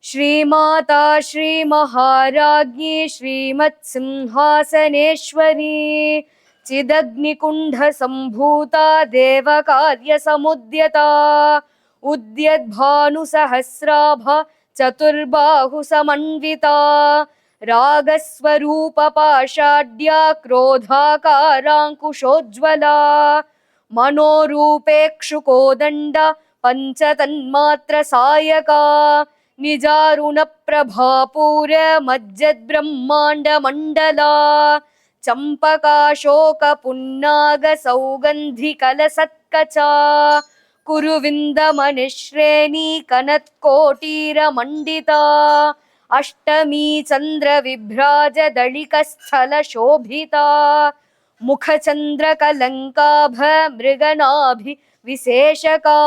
श्रीमाता श्रीमहाराज्ञी श्रीमत्सिंहासनेश्वरी चिदग्निकुण्डसम्भूता देवकार्यसमुद्यता उद्यद्भानुसहस्राभा चतुर्बाहुसमन्विता रागस्वरूपपाषाढ्या क्रोधाकाराङ्कुशोज्ज्वला मनोरूपेक्षुकोदण्ड पञ्चतन्मात्रसायका निजारुणप्रभापूरमज्जद्ब्रह्माण्डमण्डला चम्पकाशोकपुन्नागसौगन्धिकलसत्कचा कुरुविन्दमनिश्रेणीकनत्कोटीरमण्डिता अष्टमी चन्द्रविभ्राजदळिकस्थलशोभिता मुखचन्द्रकलङ्काभ मृगनाभि विशेषका